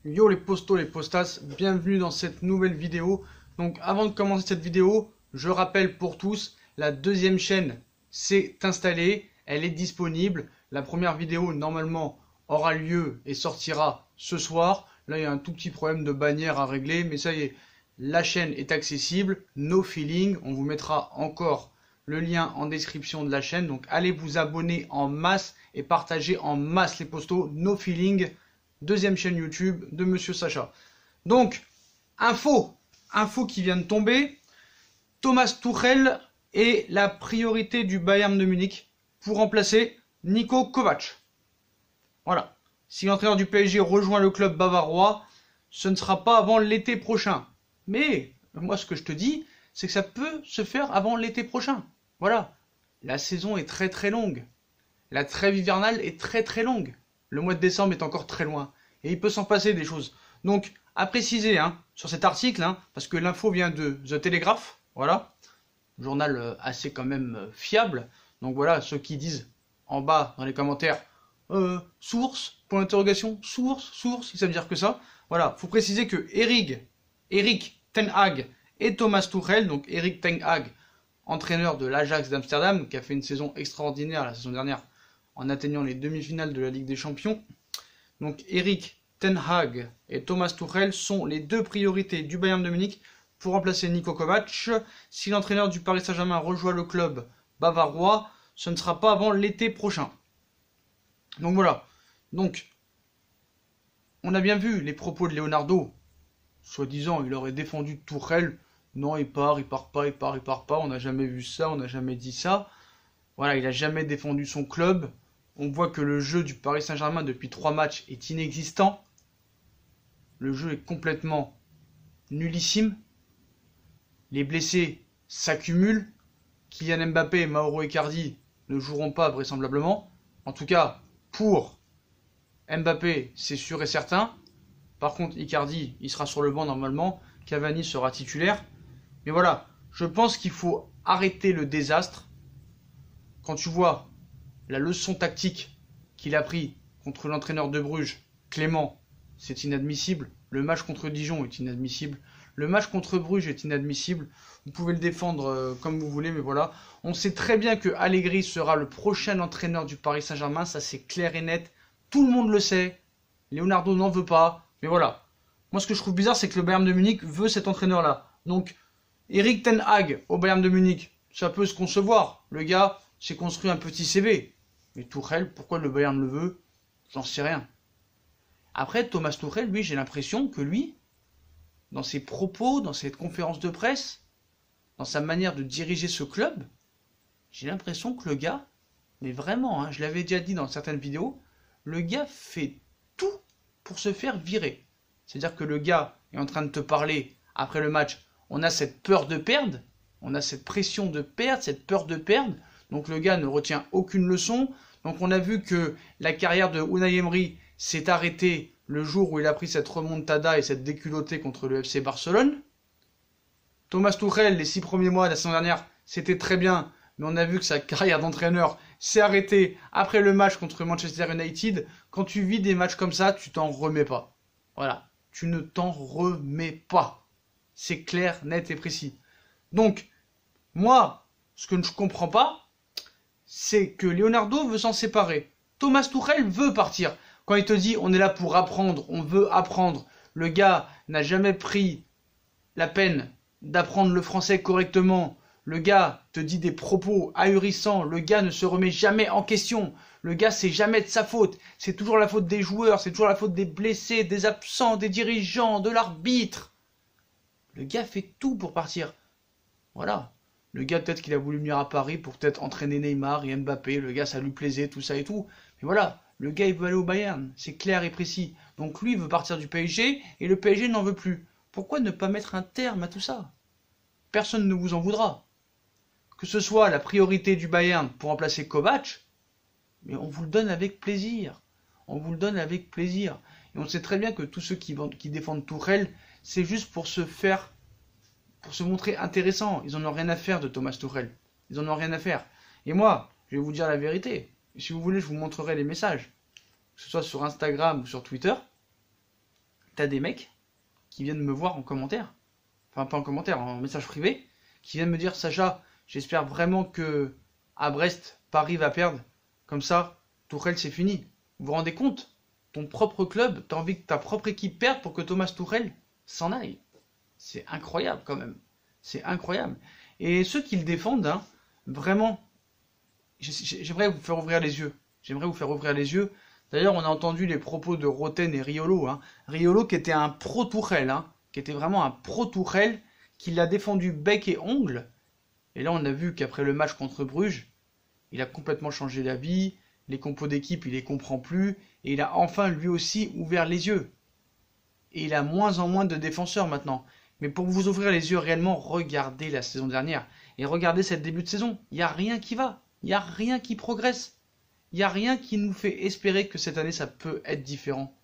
Yo les postos, les postas, bienvenue dans cette nouvelle vidéo. Donc avant de commencer cette vidéo, je rappelle pour tous, la deuxième chaîne s'est installée, elle est disponible. La première vidéo normalement aura lieu et sortira ce soir. Là il y a un tout petit problème de bannière à régler, mais ça y est, la chaîne est accessible, no feeling. On vous mettra encore le lien en description de la chaîne. Donc allez vous abonner en masse et partager en masse les postos, no feeling. Deuxième chaîne YouTube de Monsieur Sacha. Donc, info qui vient de tomber. Thomas Tuchel est la priorité du Bayern de Munich pour remplacer Niko Kovac. Voilà. Si l'entraîneur du PSG rejoint le club bavarois, ce ne sera pas avant l'été prochain. Mais, moi ce que je te dis, c'est que ça peut se faire avant l'été prochain. Voilà. La saison est très très longue. La trêve hivernale est très très longue. Le mois de décembre est encore très loin. Et il peut s'en passer des choses. Donc, à préciser sur cet article, parce que l'info vient de The Telegraph, voilà, journal assez quand même fiable. Donc voilà, ceux qui disent en bas dans les commentaires, source, point d'interrogation, source, ça veut dire que ça. Voilà, faut préciser que Erik ten Hag et Thomas Tuchel, donc Erik ten Hag, entraîneur de l'Ajax d'Amsterdam, qui a fait une saison extraordinaire la saison dernière, en atteignant les demi-finales de la Ligue des Champions. Donc Erik ten Hag et Thomas Tuchel sont les deux priorités du Bayern de Munich pour remplacer Niko Kovac. Si l'entraîneur du Paris Saint-Germain rejoint le club bavarois, ce ne sera pas avant l'été prochain. Donc voilà. Donc, on a bien vu les propos de Leonardo. Soi-disant, il aurait défendu Tuchel. Non, il part pas. On n'a jamais vu ça, on n'a jamais dit ça. Voilà, il n'a jamais défendu son club. On voit que le jeu du Paris Saint-Germain depuis 3 matchs est inexistant. Le jeu est complètement nullissime. Les blessés s'accumulent. Kylian Mbappé et Mauro Icardi ne joueront pas vraisemblablement. En tout cas, pour Mbappé, c'est sûr et certain. Par contre, Icardi, il sera sur le banc normalement. Cavani sera titulaire. Mais voilà, je pense qu'il faut arrêter le désastre. Quand tu vois la leçon tactique qu'il a pris contre l'entraîneur de Bruges, Clément, c'est inadmissible. Le match contre Dijon est inadmissible. Le match contre Bruges est inadmissible. Vous pouvez le défendre comme vous voulez, mais voilà. On sait très bien que Allegri sera le prochain entraîneur du Paris Saint-Germain. Ça, c'est clair et net. Tout le monde le sait. Leonardo n'en veut pas. Mais voilà. Moi, ce que je trouve bizarre, c'est que le Bayern de Munich veut cet entraîneur-là. Donc, Erik ten Hag au Bayern de Munich, ça peut se concevoir. Le gars s'est construit un petit CV. Mais Tuchel, pourquoi le Bayern le veut? J'en sais rien. Après, Thomas Tuchel, lui, j'ai l'impression que lui, dans ses propos, dans cette conférence de presse, dans sa manière de diriger ce club, j'ai l'impression que le gars, mais vraiment, je l'avais déjà dit dans certaines vidéos, le gars fait tout pour se faire virer. C'est-à-dire que le gars est en train de te parler après le match, on a cette peur de perdre, on a cette pression de perdre, cette peur de perdre, donc le gars ne retient aucune leçon. Donc on a vu que la carrière de Unai Emery s'est arrêtée le jour où il a pris cette remontada et cette déculottée contre le FC Barcelone. Thomas Tuchel, les 6 premiers mois de la saison dernière, c'était très bien, mais on a vu que sa carrière d'entraîneur s'est arrêtée après le match contre Manchester United. Quand tu vis des matchs comme ça, tu t'en remets pas. Voilà, tu ne t'en remets pas. C'est clair, net et précis. Donc, moi, ce que je comprends pas, c'est que Leonardo veut s'en séparer. Thomas Tuchel veut partir. Quand il te dit on est là pour apprendre, on veut apprendre, le gars n'a jamais pris la peine d'apprendre le français correctement. Le gars te dit des propos ahurissants, le gars ne se remet jamais en question. Le gars, c'est jamais de sa faute. C'est toujours la faute des joueurs, c'est toujours la faute des blessés, des absents, des dirigeants, de l'arbitre. Le gars fait tout pour partir. Voilà. Le gars, peut-être qu'il a voulu venir à Paris pour peut-être entraîner Neymar et Mbappé. Le gars, ça lui plaisait, tout ça et tout. Mais voilà, le gars, il veut aller au Bayern. C'est clair et précis. Donc lui, il veut partir du PSG et le PSG n'en veut plus. Pourquoi ne pas mettre un terme à tout ça? Personne ne vous en voudra. Que ce soit la priorité du Bayern pour remplacer Kovac, mais on vous le donne avec plaisir. On vous le donne avec plaisir. Et on sait très bien que tous ceux qui défendent Tuchel, c'est juste pour se montrer intéressant. Ils en ont rien à faire de Thomas Tuchel. Ils en ont rien à faire. Et moi, je vais vous dire la vérité. Si vous voulez, je vous montrerai les messages. Que ce soit sur Instagram ou sur Twitter. t'as des mecs qui viennent me voir en commentaire, enfin pas en commentaire, en message privé, qui viennent me dire: Sacha, j'espère vraiment que à Brest, Paris va perdre. Comme ça, Tourelle c'est fini. Vous vous rendez compte? Ton propre club, t'as envie que ta propre équipe perde pour que Thomas Tuchel s'en aille. C'est incroyable quand même. C'est incroyable. Et ceux qui le défendent, hein, vraiment, j'aimerais vous faire ouvrir les yeux. J'aimerais vous faire ouvrir les yeux. D'ailleurs, on a entendu les propos de Roten et Riolo. Hein. Riolo qui était un pro-Tourelle, hein, qui était vraiment un pro-Tourelle, qui l'a défendu bec et ongle. Et là, on a vu qu'après le match contre Bruges, il a complètement changé d'avis. Les compos d'équipe, il les comprend plus. Et il a enfin, lui aussi, ouvert les yeux. Et il a moins en moins de défenseurs maintenant. Mais pour vous ouvrir les yeux réellement, regardez la saison dernière. Et regardez cette début de saison. Il n'y a rien qui va. Il n'y a rien qui progresse. Il n'y a rien qui nous fait espérer que cette année, ça peut être différent.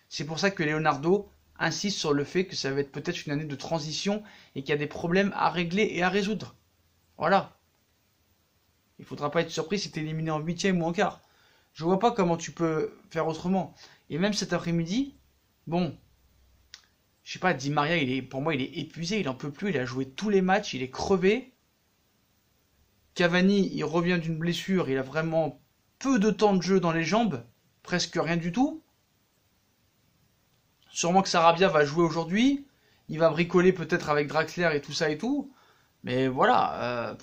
C'est pour ça que Leonardo insiste sur le fait que ça va être peut-être une année de transition et qu'il y a des problèmes à régler et à résoudre. Voilà. Il ne faudra pas être surpris si tu es éliminé en 8e ou en quart. Je vois pas comment tu peux faire autrement. Et même cet après-midi, bon, je sais pas, Di Maria, pour moi, il est épuisé, il en peut plus, il a joué tous les matchs, il est crevé. Cavani, il revient d'une blessure, il a vraiment peu de temps de jeu dans les jambes, presque rien du tout. Sûrement que Sarabia va jouer aujourd'hui, il va bricoler peut-être avec Draxler et tout ça et tout. Mais voilà,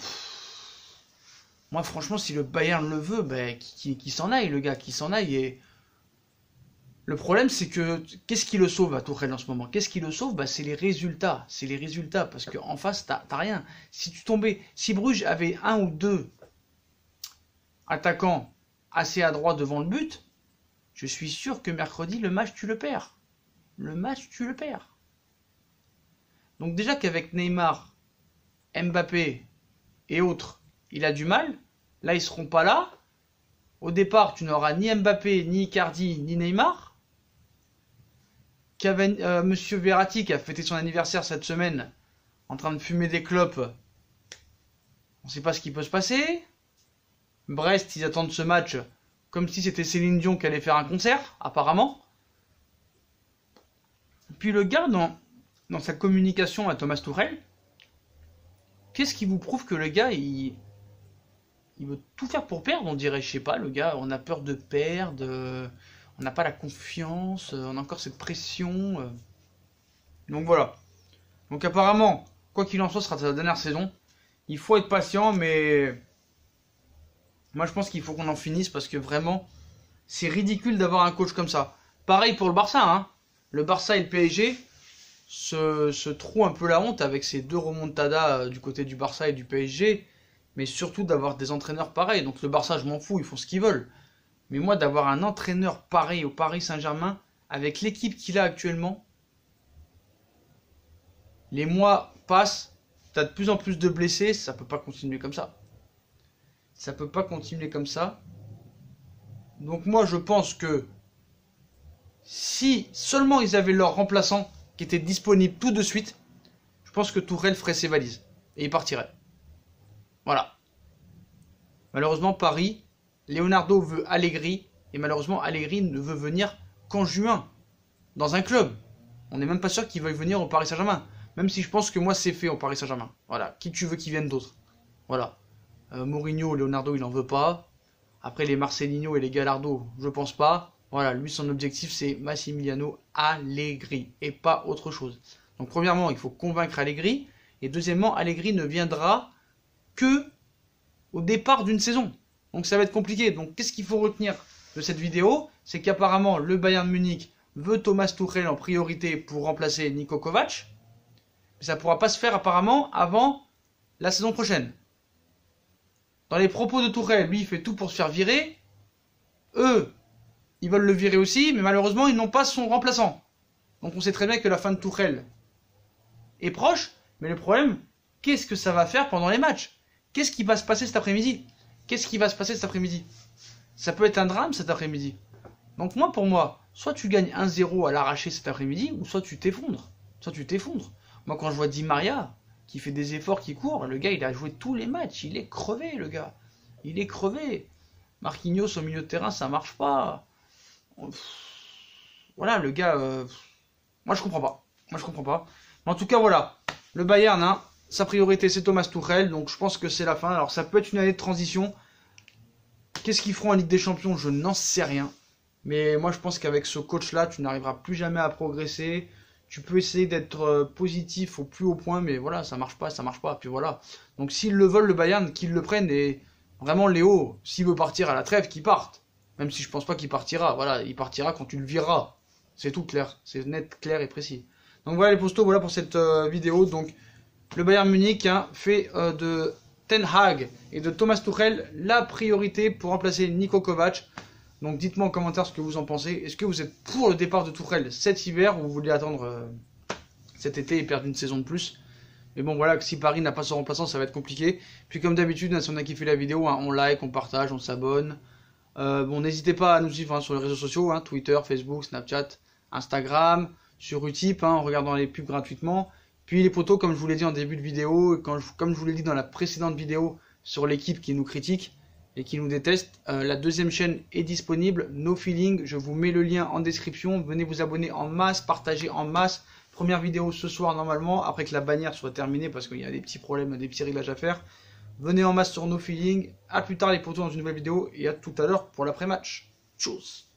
moi franchement, si le Bayern le veut, ben, qu'il s'en aille, le gars, qu'il s'en aille. Et le problème, c'est que qu'est-ce qui le sauve à Tourelle en ce moment? Qu'est-ce qui le sauve? Bah, c'est les résultats. C'est les résultats. Parce qu'en face, t'as rien. Si Bruges avait un ou deux attaquants assez adroits devant le but, je suis sûr que mercredi, le match, tu le perds. Le match, tu le perds. Donc déjà qu'avec Neymar, Mbappé et autres, il a du mal. Là, ils seront pas là. Au départ, tu n'auras ni Mbappé, ni Icardi, ni Neymar. Monsieur Verratti qui a fêté son anniversaire cette semaine en train de fumer des clopes. On ne sait pas ce qui peut se passer. Brest, ils attendent ce match comme si c'était Céline Dion qui allait faire un concert, apparemment. Puis le gars, dans sa communication à Thomas Tuchel, qu'est-ce qui vous prouve que le gars, il veut tout faire pour perdre, on dirait, je sais pas, le gars, on a peur de perdre, on n'a pas la confiance, on a encore cette pression. Donc voilà. Donc apparemment, quoi qu'il en soit, ce sera sa dernière saison. Il faut être patient, mais moi je pense qu'il faut qu'on en finisse parce que vraiment, c'est ridicule d'avoir un coach comme ça. Pareil pour le Barça, hein. Le Barça et le PSG se trouent un peu la honte avec ces deux remontadas du côté du Barça et du PSG. Mais surtout d'avoir des entraîneurs pareils. Donc le Barça, je m'en fous, ils font ce qu'ils veulent. Mais moi, d'avoir un entraîneur pareil au Paris Saint-Germain, avec l'équipe qu'il a actuellement, les mois passent, t'as de plus en plus de blessés, ça peut pas continuer comme ça. Ça peut pas continuer comme ça. Donc moi, je pense que si seulement ils avaient leur remplaçant qui était disponible tout de suite, je pense que Tourelle ferait ses valises. Et il partirait. Voilà. Malheureusement, Paris, Leonardo veut Allegri, et malheureusement, Allegri ne veut venir qu'en juin, dans un club. On n'est même pas sûr qu'il veuille venir au Paris Saint-Germain. Même si je pense que moi, c'est fait au Paris Saint-Germain. Voilà. Qui tu veux qu'il vienne d'autre? Voilà. Mourinho, Leonardo, il n'en veut pas. Après, les Marcelinho et les Gallardo, je pense pas. Voilà. Lui, son objectif, c'est Massimiliano Allegri, et pas autre chose. Donc, premièrement, il faut convaincre Allegri. Et deuxièmement, Allegri ne viendra que au départ d'une saison. Donc ça va être compliqué. Donc qu'est-ce qu'il faut retenir de cette vidéo? C'est qu'apparemment le Bayern Munich veut Thomas Tuchel en priorité pour remplacer Niko Kovac. Mais ça ne pourra pas se faire apparemment avant la saison prochaine. Dans les propos de Tuchel, lui il fait tout pour se faire virer. Eux, ils veulent le virer aussi, mais malheureusement ils n'ont pas son remplaçant. Donc on sait très bien que la fin de Tuchel est proche. Mais le problème, qu'est-ce que ça va faire pendant les matchs? Qu'est-ce qui va se passer cet après-midi? Qu'est-ce qui va se passer cet après-midi? Ça peut être un drame cet après-midi. Donc moi, pour moi, soit tu gagnes 1-0 à l'arraché cet après-midi, ou soit tu t'effondres. Soit tu t'effondres. Moi, quand je vois Di Maria, qui fait des efforts, qui court, le gars, il a joué tous les matchs. Il est crevé, le gars. Il est crevé. Marquinhos au milieu de terrain, ça marche pas. Voilà, le gars... Moi je comprends pas. Moi je comprends pas. Mais en tout cas voilà, le Bayern, hein, sa priorité c'est Thomas Tuchel, donc je pense que c'est la fin. Alors ça peut être une année de transition. Qu'est-ce qu'ils feront en Ligue des Champions? Je n'en sais rien. Mais moi je pense qu'avec ce coach-là, tu n'arriveras plus jamais à progresser. Tu peux essayer d'être positif au plus haut point, mais voilà, ça marche pas, ça marche pas. Puis voilà. Donc s'ils le veulent, le Bayern, qu'ils le prennent. Et vraiment, Léo, s'il veut partir à la trêve, qu'il parte. Même si je pense pas qu'il partira. Voilà, il partira quand tu le vireras. C'est tout clair. C'est net, clair et précis. Donc voilà les postos, voilà pour cette vidéo. Donc le Bayern Munich, hein, fait de Ten Hag et de Thomas Tuchel la priorité pour remplacer Niko Kovac. Donc dites-moi en commentaire ce que vous en pensez. Est-ce que vous êtes pour le départ de Tuchel cet hiver ou vous voulez attendre cet été et perdre une saison de plus? Mais bon voilà, si Paris n'a pas son remplaçant, ça va être compliqué. Puis comme d'habitude, si on a kiffé la vidéo, hein, on like, on partage, on s'abonne. Bon, n'hésitez pas à nous suivre, hein, sur les réseaux sociaux, hein, Twitter, Facebook, Snapchat, Instagram, sur Utip, hein, en regardant les pubs gratuitement. Puis les potos, comme je vous l'ai dit en début de vidéo, comme je vous l'ai dit dans la précédente vidéo sur l'équipe qui nous critique et qui nous déteste, la deuxième chaîne est disponible, No Feeling, je vous mets le lien en description, venez vous abonner en masse, partagez en masse. Première vidéo ce soir normalement, après que la bannière soit terminée parce qu'il y a des petits problèmes, des petits réglages à faire. Venez en masse sur No Feeling, à plus tard les potos dans une nouvelle vidéo et à tout à l'heure pour l'après-match. Tchuss.